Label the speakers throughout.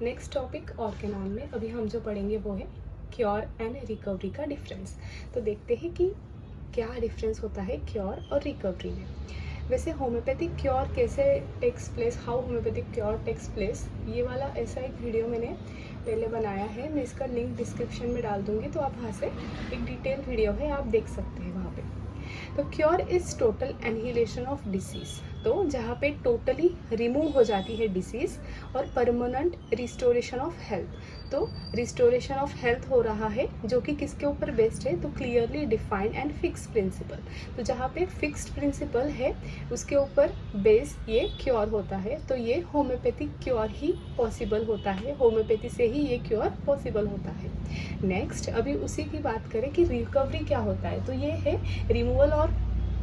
Speaker 1: Next topic Organon में अभी हम जो पढ़ेंगे वो है क्योर एंड रिकवरी का डिफरेंस। तो देखते हैं कि क्या डिफरेंस होता है क्योर और रिकवरी में। वैसे होम्योपैथिक क्योर कैसे takes place, how homeopathic cure takes place, ये वाला ऐसा एक वीडियो मैंने पहले बनाया है। मैं इसका लिंक डिस्क्रिप्शन में डाल दूँगी, तो आप वहाँ से एक डिटेल वीडियो है, आप देख सकते हैं वहाँ पे। तो cure is total annihilation of disease, तो जहाँ पे टोटली रिमूव हो जाती है डिसीज़, और परमानेंट रिस्टोरेशन ऑफ हेल्थ। तो रिस्टोरेशन ऑफ हेल्थ हो रहा है जो कि किसके ऊपर बेस्ड है, तो clearly defined and fix principle. तो जहाँ पे फिक्स्ड प्रिंसिपल है उसके ऊपर बेस ये क्योर होता है। तो ये होम्योपैथिक क्योर ही पॉसिबल होता है, होम्योपैथी से ही ये क्योर पॉसिबल होता है। नेक्स्ट अभी उसी की बात करें कि रिकवरी क्या होता है। तो ये है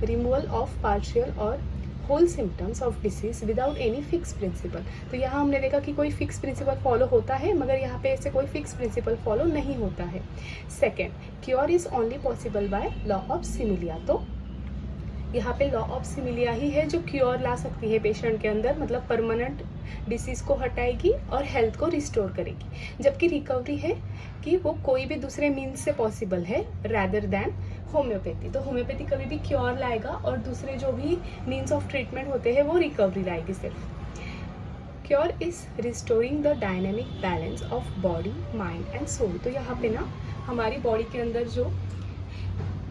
Speaker 1: रिमूवल ऑफ पार्शियल और whole symptoms of disease without any fix principle. तो यहाँ हमने देखा कि कोई फिक्स प्रिंसिपल फॉलो होता है, मगर यहाँ पे ऐसे कोई फिक्स प्रिंसिपल फॉलो नहीं होता है। Second, cure is only possible by law of similia. तो यहाँ पे लॉ ऑफ सिमिलिया ही है जो क्योर ला सकती है पेशेंट के अंदर, मतलब परमानेंट डिसीज को हटाएगी और हेल्थ को रिस्टोर करेगी। जबकि रिकवरी है कि वो कोई भी दूसरे मीन्स से पॉसिबल है रैदर दैन होम्योपैथी। तो होम्योपैथी कभी भी क्योर लाएगा और दूसरे जो भी मीन्स ऑफ ट्रीटमेंट होते हैं वो रिकवरी लाएगी सिर्फ। Cure is restoring the dynamic balance of body, mind and soul. तो यहाँ पे ना हमारी बॉडी के अंदर जो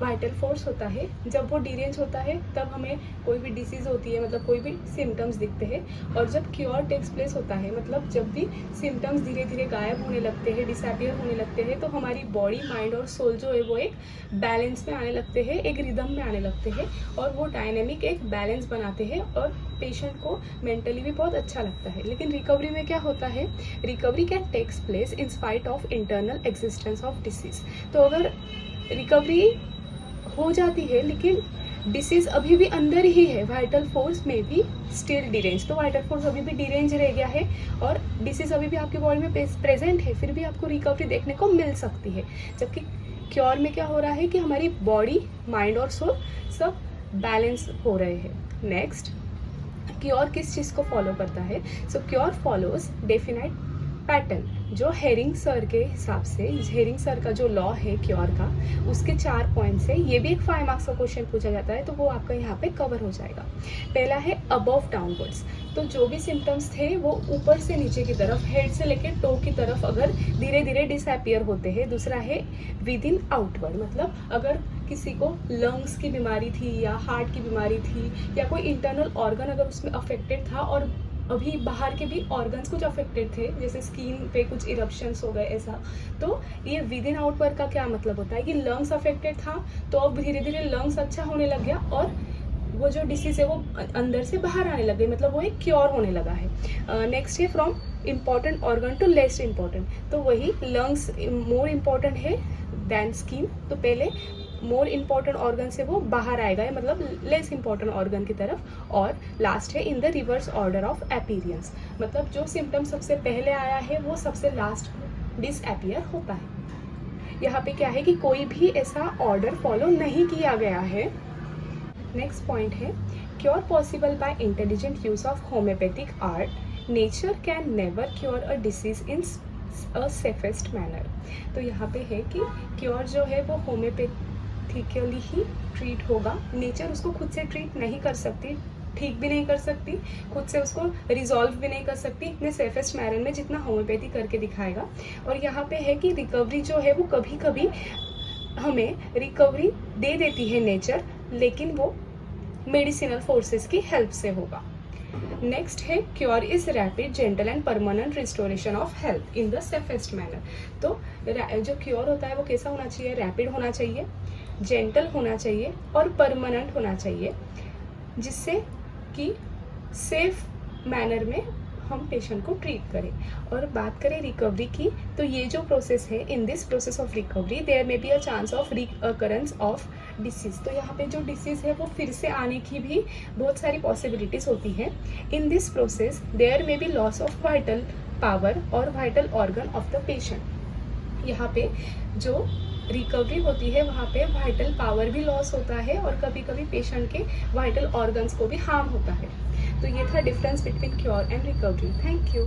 Speaker 1: वाइटल फोर्स होता है, जब वो डिरेंज होता है तब हमें कोई भी डिसीज़ होती है, मतलब कोई भी सिम्टम्स दिखते हैं। और जब क्योर टेक्स प्लेस होता है, मतलब जब भी सिम्टम्स धीरे धीरे गायब होने लगते हैं, डिसअपियर होने लगते हैं, तो हमारी बॉडी, माइंड और सोल जो है वो एक बैलेंस में आने लगते हैं, एक रिदम में आने लगते हैं, और वो डायनेमिक एक बैलेंस बनाते हैं और पेशेंट को मेंटली भी बहुत अच्छा लगता है। लेकिन रिकवरी में क्या होता है, recovery can takes place in spite of internal existence of disease. तो अगर रिकवरी हो जाती है लेकिन डिसीज अभी भी अंदर ही है, वाइटल फोर्स में भी स्टिल डिरेंज, तो वाइटल फोर्स अभी भी डिरेंज रह गया है और डिसीज अभी भी आपकी बॉडी में प्रेजेंट है, फिर भी आपको रिकवरी देखने को मिल सकती है। जबकि क्योर में क्या हो रहा है कि हमारी बॉडी, माइंड और सोल सब बैलेंस हो रहे हैं। नेक्स्ट, क्योर किस चीज़ को फॉलो करता है। सो क्योर फॉलोज डेफिनाइट पैटर्न, जो हेरिंग सर के हिसाब से, हेरिंग सर का जो लॉ है क्योर का, उसके 4 पॉइंट्स है। ये भी एक 5 मार्क्स का क्वेश्चन पूछा जाता है, तो वो आपका यहाँ पे कवर हो जाएगा। पहला है अबव डाउनवर्ड्स, तो जो भी सिम्टम्स थे वो ऊपर से नीचे की तरफ, हेड से लेकर टो की तरफ अगर धीरे धीरे डिसअपियर होते हैं। दूसरा है विद इन आउटवर्ड, मतलब अगर किसी को लंग्स की बीमारी थी या हार्ट की बीमारी थी या कोई इंटरनल ऑर्गन अगर उसमें अफेक्टेड था और अभी बाहर के भी ऑर्गन्स कुछ अफेक्टेड थे, जैसे स्किन पे कुछ इरप्शंस हो गए ऐसा, तो ये विद इन आउटवर्ड का क्या मतलब होता है कि लंग्स अफेक्टेड था तो अब धीरे धीरे लंग्स अच्छा होने लग गया और वो जो डिसीज है वो अंदर से बाहर आने लग गई, मतलब वो एक क्योर होने लगा है। नेक्स्ट है from important organ to less important, तो वही लंग्स मोर इम्पॉर्टेंट है दैन स्किन, तो पहले मोर इम्पॉर्टेंट ऑर्गन से वो बाहर आएगा, मतलब लेस इम्पॉर्टेंट ऑर्गन की तरफ। और लास्ट है in the reverse order of appearance, मतलब जो सिम्टम सबसे पहले आया है वो सबसे लास्ट डिसअपियर होता है। यहाँ पे क्या है कि कोई भी ऐसा ऑर्डर फॉलो नहीं किया गया है। नेक्स्ट पॉइंट है cure possible by intelligent use of homeopathic art, nature can never cure a disease in a safest manner. तो यहाँ पे है कि क्योर जो है वो होम्योपैथिकली ही ट्रीट होगा, नेचर उसको खुद से ट्रीट नहीं कर सकती, ठीक भी नहीं कर सकती, खुद से उसको रिजॉल्व भी नहीं कर सकती इतने सेफेस्ट मैनर में जितना होम्योपैथी करके दिखाएगा। और यहाँ पे है कि रिकवरी जो है वो कभी कभी हमें रिकवरी दे देती है नेचर, लेकिन वो मेडिसिनल फोर्सेस की हेल्प से होगा। नेक्स्ट है cure is rapid, gentle and permanent restoration of health in the safest manner. तो जो क्योर होता है वो कैसा होना चाहिए, रैपिड होना चाहिए, जेंटल होना चाहिए और परमानेंट होना चाहिए, जिससे कि सेफ मैनर में हम पेशेंट को ट्रीट करें। और बात करें रिकवरी की, तो ये जो प्रोसेस है, in this process of recovery there may be a chance of recurrence of disease. तो यहाँ पे जो डिसीज है वो फिर से आने की भी बहुत सारी पॉसिबिलिटीज होती है। In this process there may be loss of vital power और vital organ of the patient. यहाँ पे जो रिकवरी होती है वहाँ पे वाइटल पावर भी लॉस होता है और कभी कभी पेशेंट के वाइटल ऑर्गन्स को भी हार्म होता है। तो ये था difference between cure and recovery. Thank you.